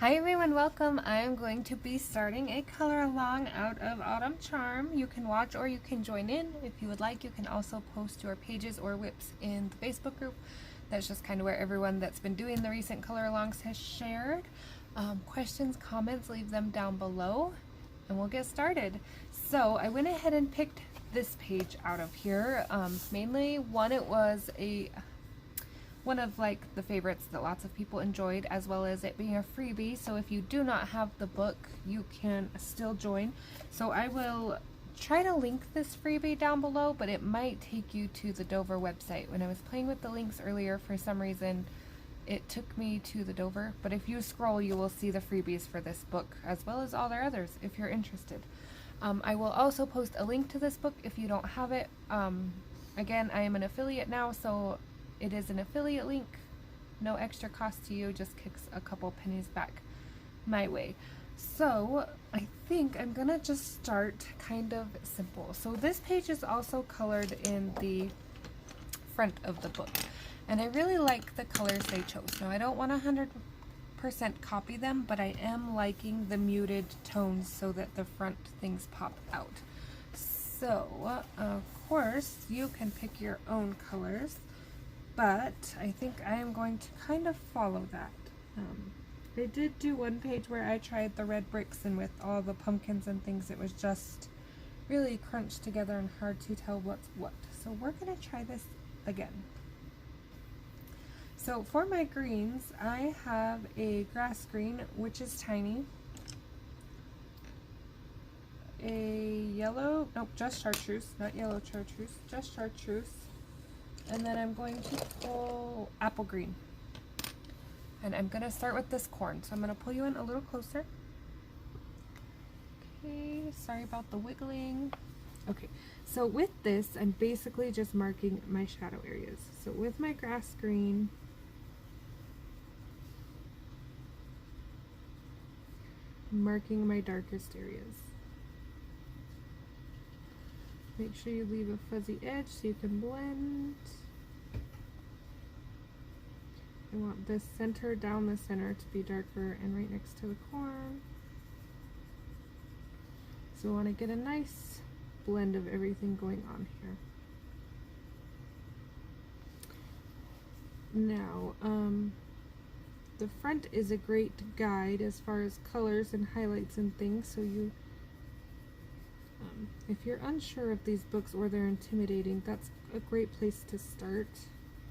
Hi everyone, welcome. I am going to be starting a color along out of Autumn Charm. You can watch or you can join in. If you would like, you can also post your pages or whips in the Facebook group. That's just kind of where everyone that's been doing the recent color alongs has shared. Questions, comments, leave them down below and we'll get started. So I went ahead and picked this page out of here. Mainly one, it was one of like the favorites that lots of people enjoyed, as well as it being a freebie. So if you do not have the book, you can still join. So I will try to link this freebie down below, but it might take you to the Dover website. When I was playing with the links earlier, for some reason it took me to the Dover, but if you scroll you will see the freebies for this book as well as all their others if you're interested. I will also post a link to this book if you don't have it. Again, I am an affiliate now, so it is an affiliate link, no extra cost to you, just kicks a couple pennies back my way. So I think I'm gonna just start kind of simple. So this page is also colored in the front of the book, and I really like the colors they chose. Now I don't want 100% copy them, but I am liking the muted tones so that the front things pop out. So of course you can pick your own colors, but I think I am going to kind of follow that. I did do one page where I tried the red bricks, and with all the pumpkins and things it was just really crunched together and hard to tell what's what. So we're going to try this again. So for my greens, I have a grass green, which is tiny, a yellow, nope, just chartreuse, not yellow chartreuse, just chartreuse, and then I'm going to pull apple green. And I'm going to start with this corn. So I'm going to pull you in a little closer. Okay, sorry about the wiggling. Okay, so with this, I'm basically just marking my shadow areas. So with my grass green, I'm marking my darkest areas. Make sure you leave a fuzzy edge so you can blend. I want this center down the center to be darker and right next to the corn. So I want to get a nice blend of everything going on here. Now, the front is a great guide as far as colors and highlights and things, so you if you're unsure of these books or they're intimidating, that's a great place to start.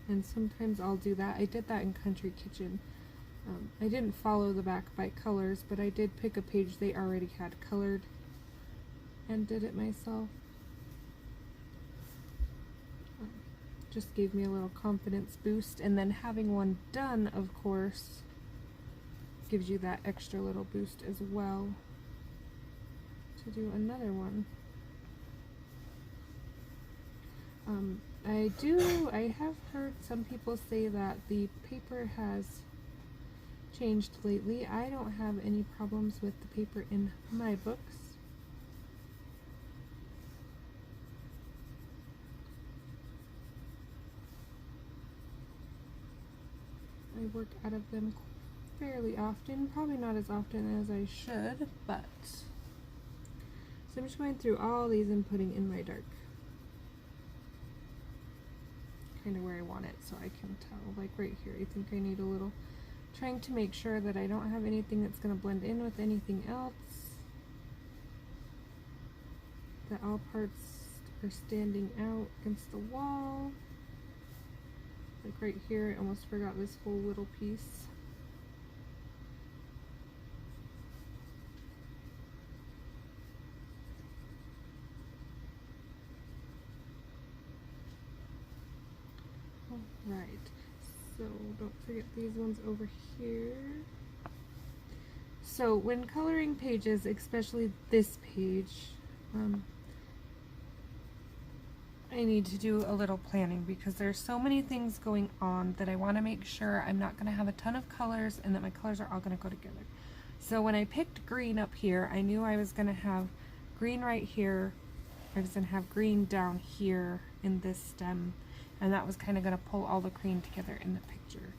And sometimes I'll do that. I did that in Country Kitchen. I didn't follow the back by colors, but I did pick a page they already had colored and did it myself. Just gave me a little confidence boost, and then having one done, of course, gives you that extra little boost as well to do another one. I have heard some people say that the paper has changed lately. I don't have any problems with the paper in my books. I work out of them fairly often, probably not as often as I should, but so I'm just going through all these and putting in my dark, kind of where I want it, so I can tell. Like right here, I think I need a little, trying to make sure that I don't have anything that's going to blend in with anything else, that all parts are standing out against the wall. Like right here, I almost forgot this whole little piece. Right, so don't forget these ones over here. So when coloring pages, especially this page, I need to do a little planning because there's so many things going on that I want to make sure I'm not going to have a ton of colors and that my colors are all going to go together. So when I picked green up here, I knew I was going to have green right here, I was going to have green down here in this stem, and that was kind of going to pull all the green together in the picture.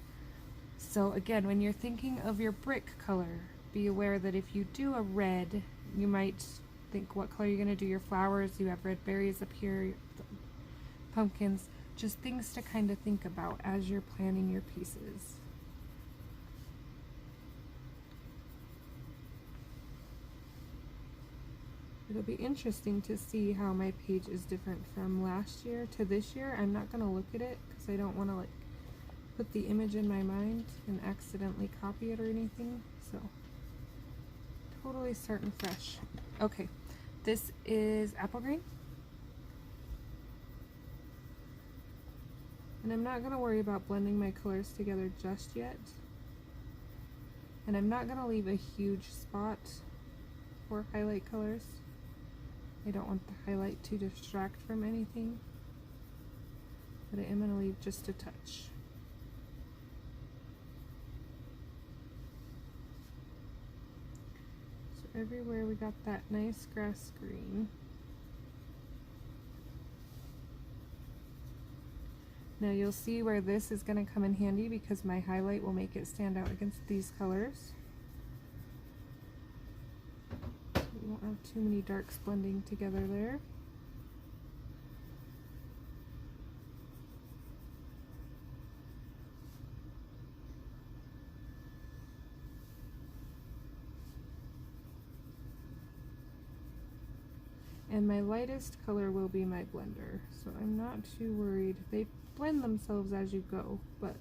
So again, when you're thinking of your brick color, be aware that if you do a red, you might think what color you're going to do your flowers. You have red berries up here, pumpkins, just things to kind of think about as you're planning your pieces. It'll be interesting to see how my page is different from last year to this year. I'm not going to look at it because I don't want to like put the image in my mind and accidentally copy it or anything. So totally starting fresh. Okay, this is apple green. And I'm not going to worry about blending my colors together just yet. And I'm not going to leave a huge spot for highlight colors. I don't want the highlight to distract from anything, but I am going to leave just a touch. So everywhere we got that nice grass green. Now you'll see where this is going to come in handy because my highlight will make it stand out against these colors. We won't have too many darks blending together there. And my lightest color will be my blender, so I'm not too worried. They blend themselves as you go, but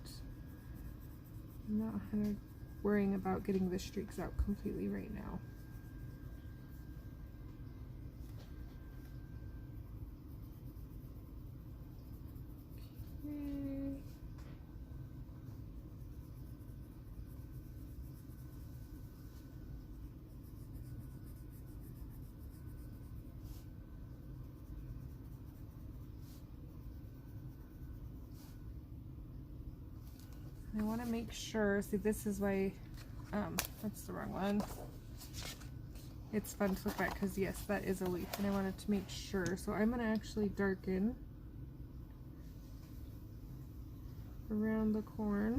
I'm not worrying about getting the streaks out completely right now. I want to make sure, see this is why, that's the wrong one. It's fun to look back because yes, that is a leaf and I wanted to make sure. So I'm going to actually darken around the corn.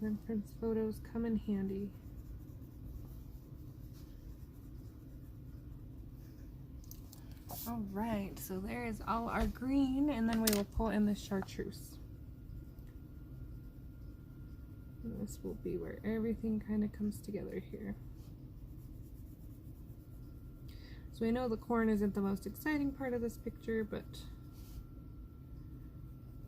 Reference photos come in handy. All right, so there is all our green, and then we will pull in the chartreuse. And this will be where everything kind of comes together here. So I know the corn isn't the most exciting part of this picture, but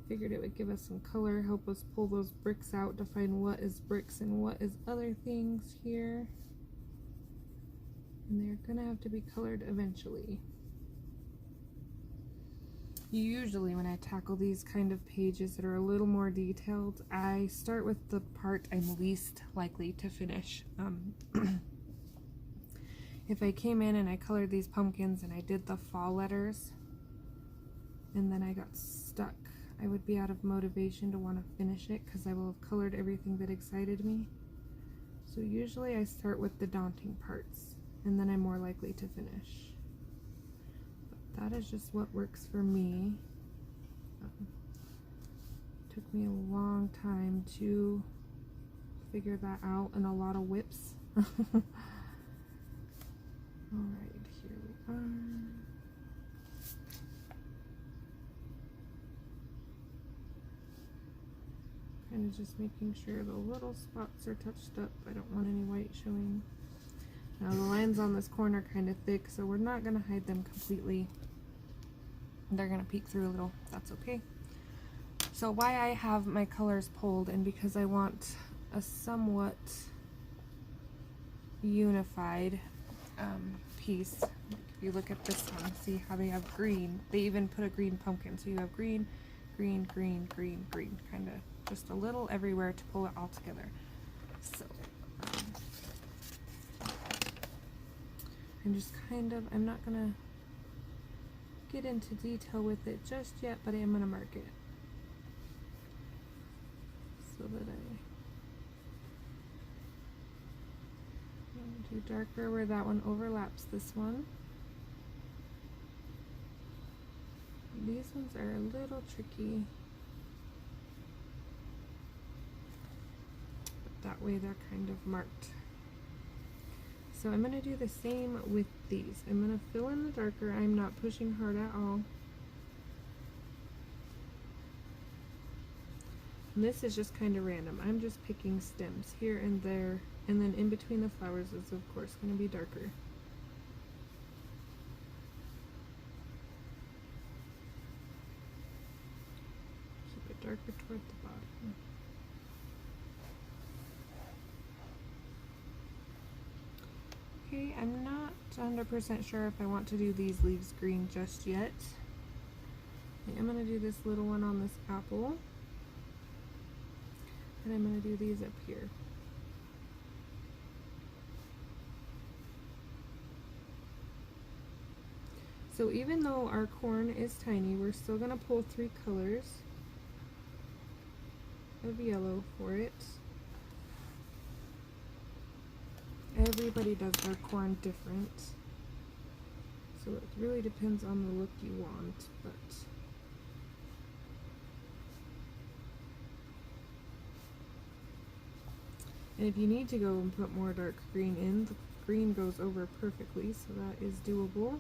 figured it would give us some color, help us pull those bricks out, define what is bricks and what is other things here. And they're gonna have to be colored eventually. Usually when I tackle these kind of pages that are a little more detailed, I start with the part I'm least likely to finish. If I came in and I colored these pumpkins and I did the fall letters and then I got stuck, I would be out of motivation to want to finish it because I will have colored everything that excited me. So usually I start with the daunting parts and then I'm more likely to finish. That is just what works for me. Took me a long time to figure that out and a lot of whips. Alright, here we are. Kind of just making sure the little spots are touched up. I don't want any white showing. Now the lines on this corner are kind of thick, so we're not going to hide them completely. They're going to peek through a little. That's okay. So why I have my colors pulled, and because I want a somewhat unified piece. Like if you look at this one, see how they have green. They even put a green pumpkin. So you have green, green, green, green, green. Kind of just a little everywhere to pull it all together. So I'm just I'm not gonna get into detail with it just yet, but I am gonna mark it so that I do darker where that one overlaps this one. These ones are a little tricky. But that way they're kind of marked. So I'm going to do the same with these. I'm going to fill in the darker. I'm not pushing hard at all. And this is just kind of random. I'm just picking stems here and there, and then in between the flowers is of course going to be darker. Keep it darker toward the bottom. Okay, I'm not 100% sure if I want to do these leaves green just yet. I'm going to do this little one on this apple. And I'm going to do these up here. So even though our corn is tiny, we're still going to pull 3 colors of yellow for it. Everybody does their corn different. So it really depends on the look you want, but and if you need to go and put more dark green in, the green goes over perfectly, so that is doable.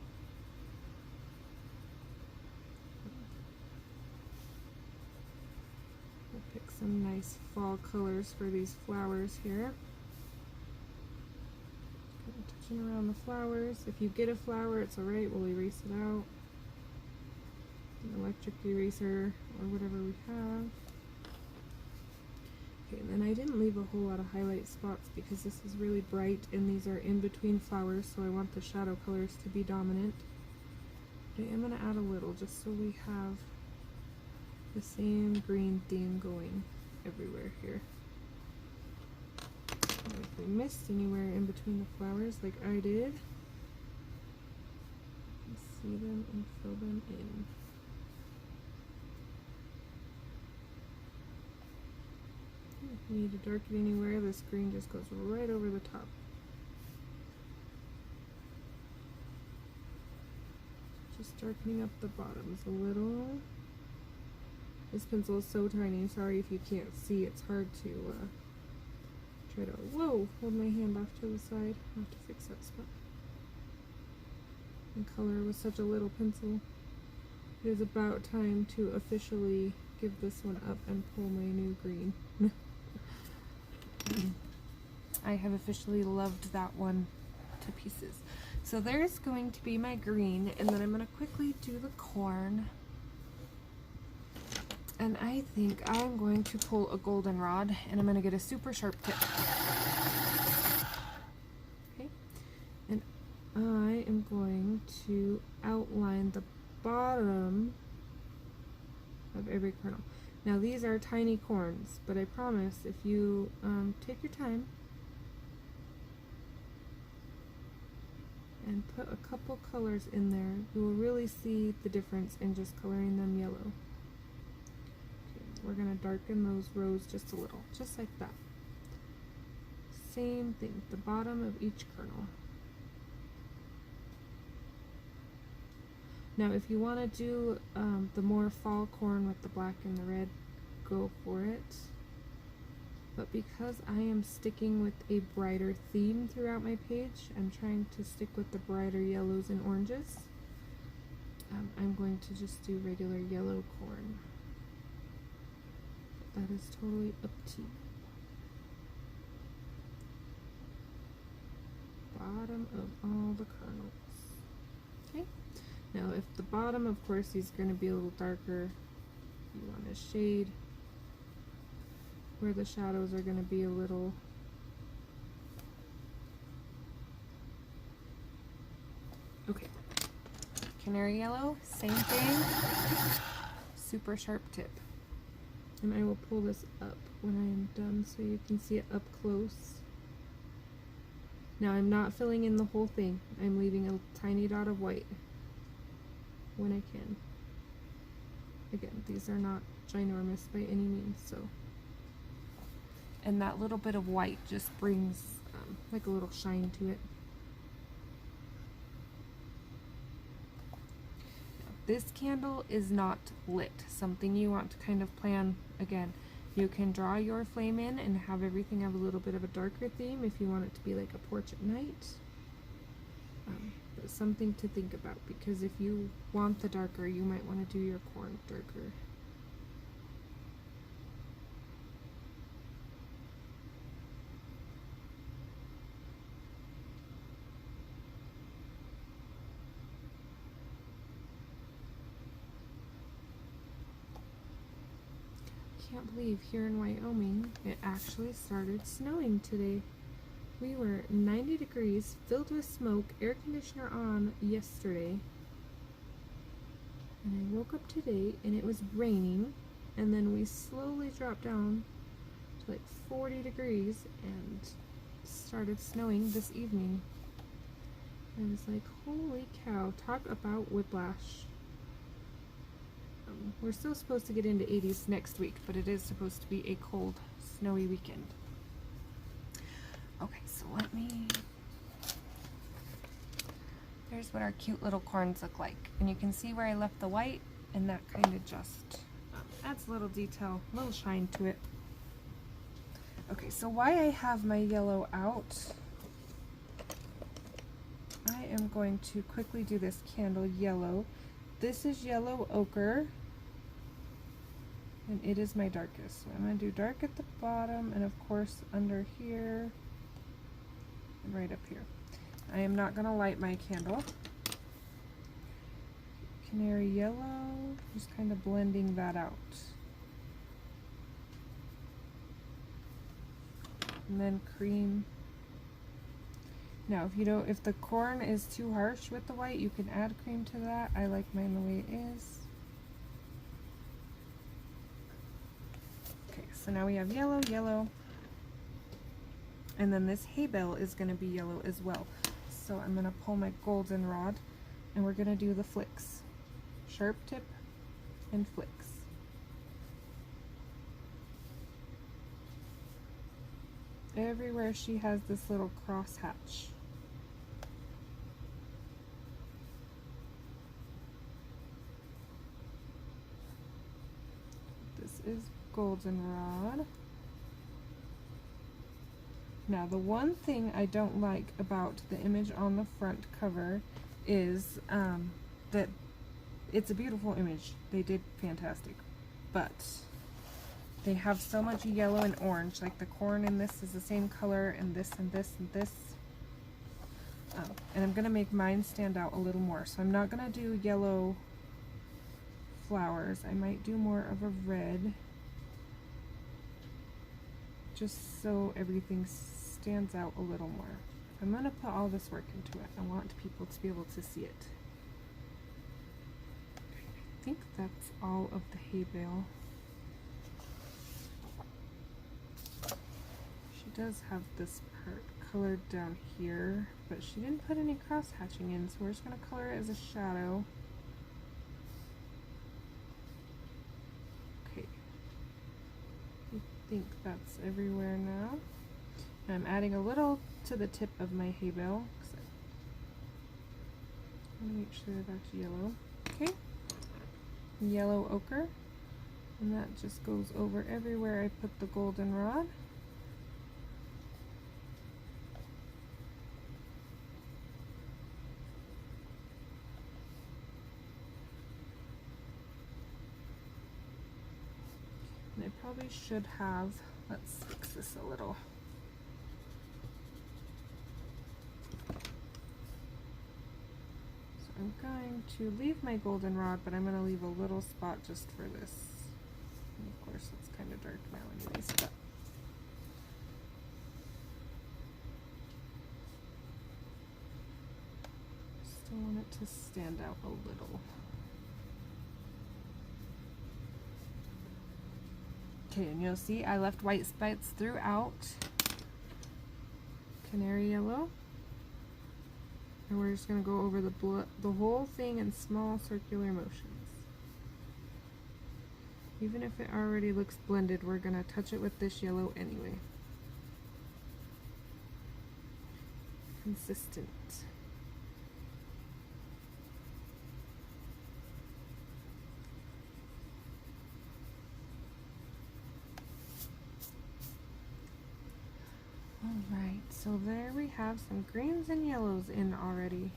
We'll pick some nice fall colors for these flowers here. Touching around the flowers. If you get a flower, it's alright, we'll erase it out. An electric eraser or whatever we have. Okay, and then I didn't leave a whole lot of highlight spots because this is really bright and these are in between flowers, so I want the shadow colors to be dominant. But I am going to add a little just so we have the same green theme going everywhere here. And if we missed anywhere in between the flowers like I did, see them and fill them in. If you need to darken anywhere, this green just goes right over the top. Just darkening up the bottoms a little. This pencil is so tiny, sorry if you can't see, it's hard to try to, whoa, hold my hand off to the side. I have to fix that spot. And color with such a little pencil. It is about time to officially give this one up and pull my new green. I have officially loved that one to pieces. So there's going to be my green, and then I'm going to quickly do the corn. And I think I'm going to pull a goldenrod, and I'm going to get a super sharp tip. Okay, and I am going to outline the bottom of every kernel. Now these are tiny corns, but I promise if you take your time and put a couple colors in there, you will really see the difference in just coloring them yellow. Okay, we're going to darken those rows just a little, just like that. Same thing, the bottom of each kernel. Now if you want to do the more fall corn with the black and the red, go for it. But because I am sticking with a brighter theme throughout my page, I'm trying to stick with the brighter yellows and oranges. I'm going to just do regular yellow corn. That is totally up to you. Bottom of all the kernels. Okay. Now if the bottom, of course, is going to be a little darker, you want to shade where the shadows are going to be a little okay. Canary yellow, same thing, super sharp tip. And I will pull this up when I am done so you can see it up close. Now I'm not filling in the whole thing. I'm leaving a tiny dot of white when I can. Again, these are not ginormous by any means, so. And that little bit of white just brings like a little shine to it. This candle is not lit, something you want to kind of plan. Again, you can draw your flame in and have everything have a little bit of a darker theme if you want it to be like a porch at night. But something to think about, because if you want the darker, you might want to do your corn darker. Can't believe here in Wyoming it actually started snowing today. We were 90 degrees, filled with smoke, air conditioner on yesterday, and I woke up today and it was raining, and then we slowly dropped down to like 40 degrees and started snowing this evening. I was like, holy cow, talk about whiplash. We're still supposed to get into 80s next week, but it is supposed to be a cold, snowy weekend. Okay, so there's what our cute little corns look like. And you can see where I left the white, and that kind of just adds a little detail, a little shine to it. Okay, so why I have my yellow out, I am going to quickly do this candle yellow. This is yellow ochre, and it is my darkest. So I'm going to do dark at the bottom, and of course under here, and right up here. I am not going to light my candle. Canary yellow, just kind of blending that out. And then cream. Now, if the corn is too harsh with the white, you can add cream to that. I like mine the way it is. Okay, so now we have yellow, yellow, and then this hay bale is going to be yellow as well. So I'm going to pull my goldenrod, and we're going to do the flicks. Sharp tip and flicks. Everywhere she has this little cross hatch. This is goldenrod. Now the one thing I don't like about the image on the front cover is that it's a beautiful image. They did fantastic, but they have so much yellow and orange. Like the corn in this is the same color, and this and this and this. And I'm going to make mine stand out a little more. So I'm not going to do yellow flowers. I might do more of a red, just so everything stands out a little more. I'm going to put all this work into it. I want people to be able to see it. I think that's all of the hay bale. She does have this part colored down here, but she didn't put any cross hatching in, so we're just going to color it as a shadow. Okay, I think that's everywhere now. And I'm adding a little to the tip of my hay bale. I want to make sure that's yellow. Okay, yellow ochre, and that just goes over everywhere I put the goldenrod. And I probably should have, let's fix this a little. So I'm going to leave my goldenrod, but I'm going to leave a little spot just for this. And of course it's kind of dark now anyways, but still want it to stand out a little. Okay, and you'll see I left white spots throughout. Canary yellow. And we're just going to go over the whole thing in small circular motions. Even if it already looks blended, we're going to touch it with this yellow anyway. Consistent. Alright, so there we have some greens and yellows in already.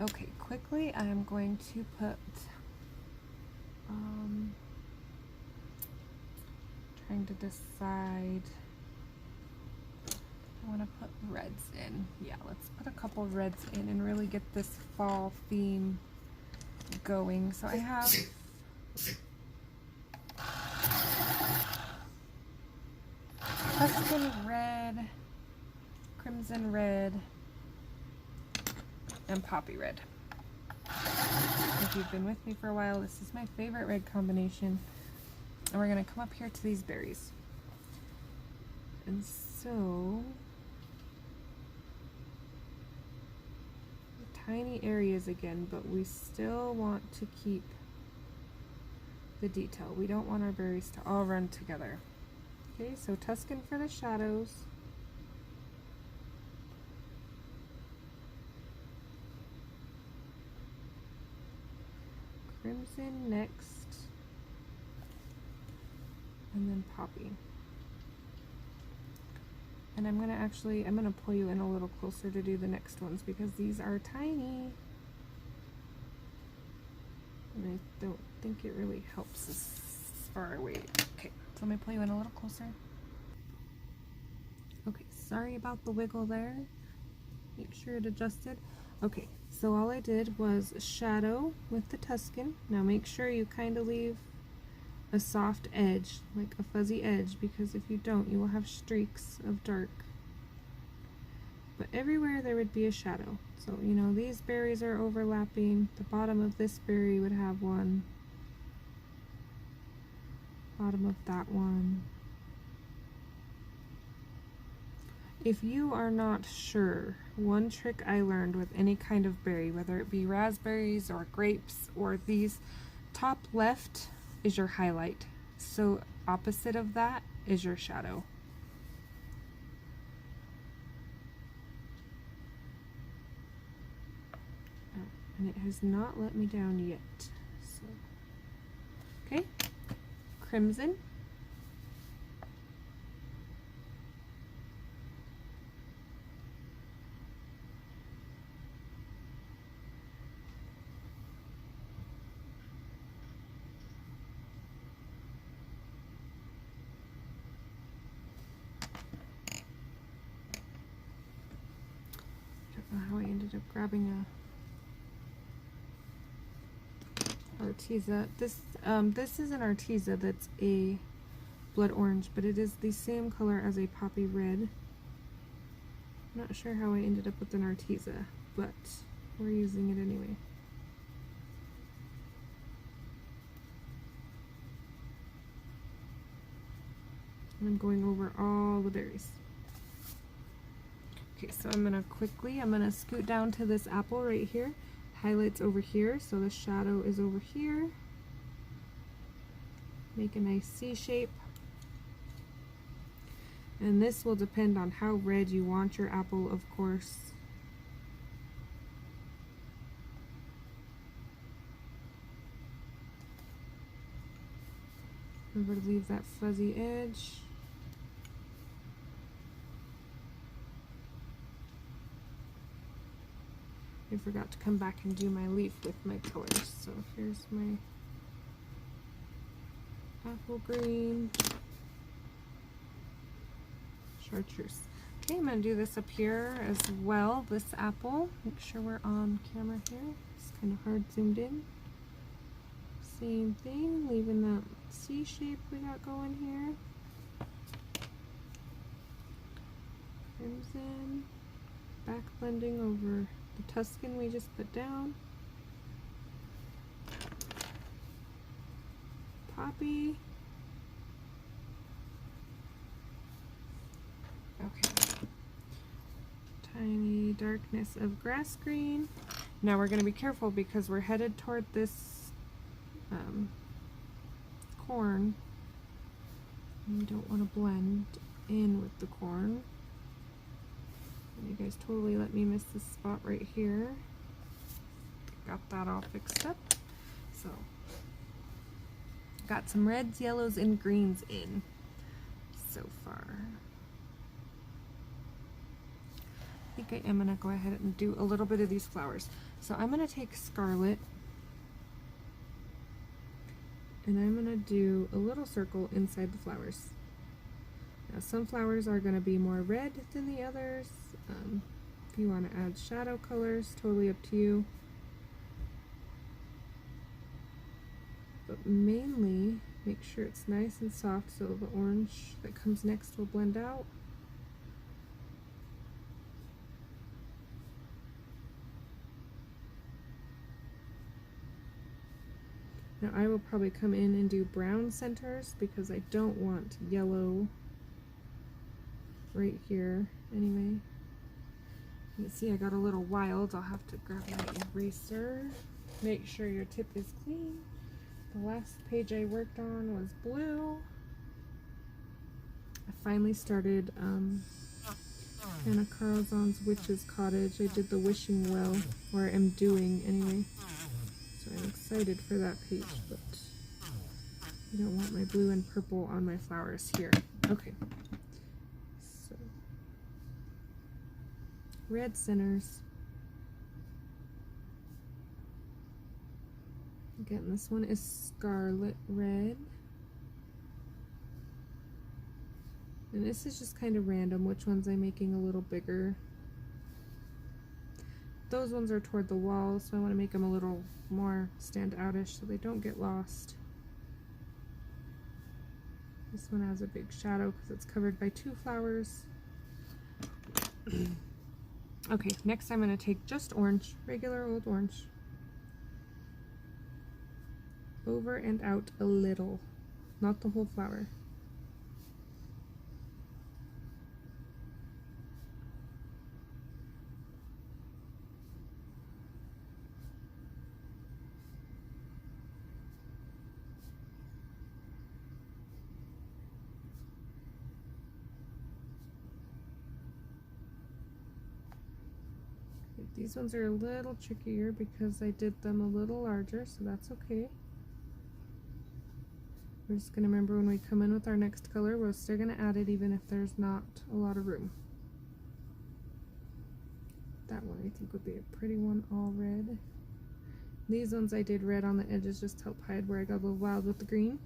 Okay, quickly I'm going to put, trying to decide, I want to put reds in. Yeah, let's put a couple reds in and really get this fall theme going. So I have Tuscan red, crimson red, and poppy red. If you've been with me for a while, this is my favorite red combination. And we're going to come up here to these berries. And so, tiny areas again, but we still want to keep the detail. We don't want our berries to all run together. Okay, so Tuscan for the shadows. Crimson next, and then poppy. And I'm gonna pull you in a little closer to do the next ones because these are tiny. And I don't think it really helps as far away. Okay, so I'm gonna pull you in a little closer. Okay, sorry about the wiggle there. Make sure it adjusted. Okay, so all I did was shadow with the Tuscan. Now make sure you kind of leave a soft edge, like a fuzzy edge, because if you don't, you will have streaks of dark. But everywhere there would be a shadow. So, you know, these berries are overlapping. The bottom of this berry would have one. Bottom of that one. If you are not sure, one trick I learned with any kind of berry, whether it be raspberries or grapes or these, top left is your highlight. So opposite of that is your shadow. And it has not let me down yet. So, okay, crimson. How I ended up grabbing a Arteza. This is an Arteza that's a blood orange, but it is the same color as a poppy red. I'm not sure how I ended up with an Arteza, but we're using it anyway. And I'm going over all the berries. Okay, so I'm gonna scoot down to this apple right here. Highlights over here, so the shadow is over here. Make a nice C shape. And this will depend on how red you want your apple, of course. Remember to leave that fuzzy edge. I forgot to come back and do my leaf with my colors. So here's my apple green, chartreuse. Okay, I'm going to do this up here as well, this apple. Make sure we're on camera here. It's kind of hard zoomed in. Same thing, leaving that C shape we got going here. Crimson, back blending over the Tuscan we just put down. Poppy. Okay. Tiny darkness of grass green. Now we're going to be careful because we're headed toward this corn. We don't want to blend in with the corn. You guys totally let me miss this spot right here. Got that all fixed up. got some reds, yellows, and greens in so far. I think I am gonna go ahead and do a little bit of these flowers. So I'm gonna take scarlet and I'm gonna do a little circle inside the flowers. Now some flowers are gonna be more red than the others. If you want to add shadow colors, totally up to you. But mainly make sure it's nice and soft so the orange that comes next will blend out. Now I will probably come in and do brown centers because I don't want yellow right here anyway. You see I got a little wild. I'll have to grab my eraser. Make sure your tip is clean. The last page I worked on was blue. I finally started Anna Carlson's Witch's Cottage. I did the wishing well, or am doing anyway. So I'm excited for that page, but I don't want my blue and purple on my flowers here. Okay. So red centers. Again, this one is scarlet red. And this is just kind of random which ones I'm making a little bigger. Those ones are toward the wall, so I want to make them a little more stand outish so they don't get lost. This one has a big shadow because it's covered by two flowers. Okay, next I'm going to take just orange, regular old orange. Over and out a little, not the whole flower. These ones are a little trickier because I did them a little larger, so that's okay. We're just going to remember when we come in with our next color, we're still going to add it even if there's not a lot of room. That one I think would be a pretty one, all red. These ones I did red on the edges just to help hide where I got a little wild with the green.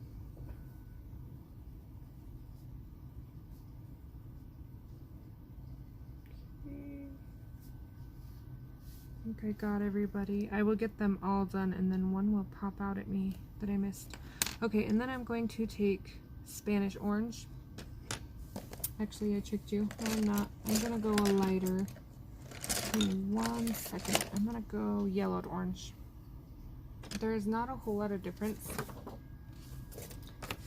I think I got everybody. I will get them all done and then one will pop out at me that I missed. Okay, and then I'm going to take Spanish orange. Actually, I tricked you. No, I'm not. I'm gonna go a lighter. Give me 1 second. I'm gonna go yellowed orange. There is not a whole lot of difference.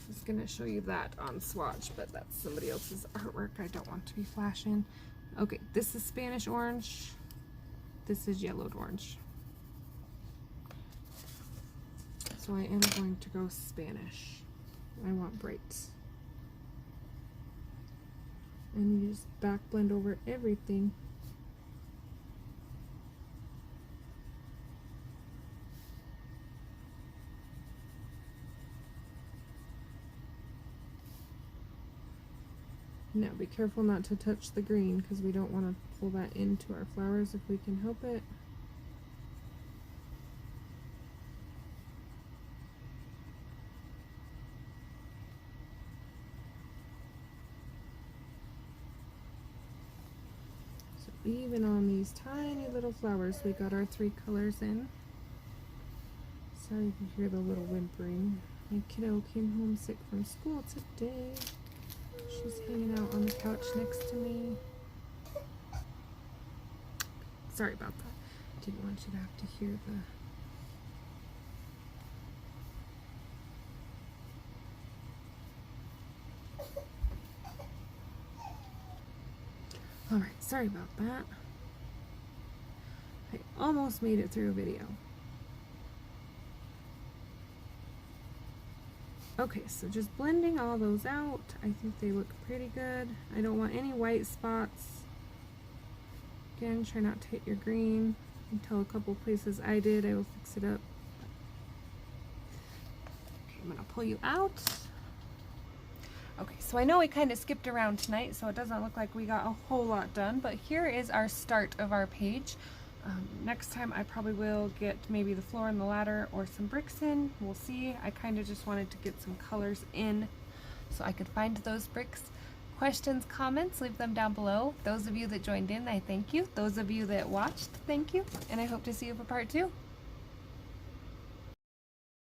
Just gonna show you that on swatch, but that's somebody else's artwork. I don't want to be flashing. Okay, this is Spanish orange. This is yellowed orange. So I am going to go Spanish. I want bright. And you just back blend over everything. Now be careful not to touch the green because we don't want to pull that into our flowers if we can help it. So even on these tiny little flowers, we got our 3 colors in. Sorry if you hear the little whimpering. My kiddo came home sick from school today. She's hanging out on the couch next to me. Sorry about that. Didn't want you to have to hear the... Alright, sorry about that. I almost made it through a video. Okay, so just blending all those out. I think they look pretty good. I don't want any white spots. Again, try not to hit your green. Until a couple places I did, I will fix it up. Okay, I'm gonna pull you out. Okay, so I know we kind of skipped around tonight, so it doesn't look like we got a whole lot done, but here is our start of our page. Next time I probably will get maybe the floor and the ladder or some bricks in. We'll see. I kind of just wanted to get some colors in so I could find those bricks. Questions, comments, leave them down below. Those of you that joined in, I thank you. Those of you that watched, thank you. And I hope to see you for part 2.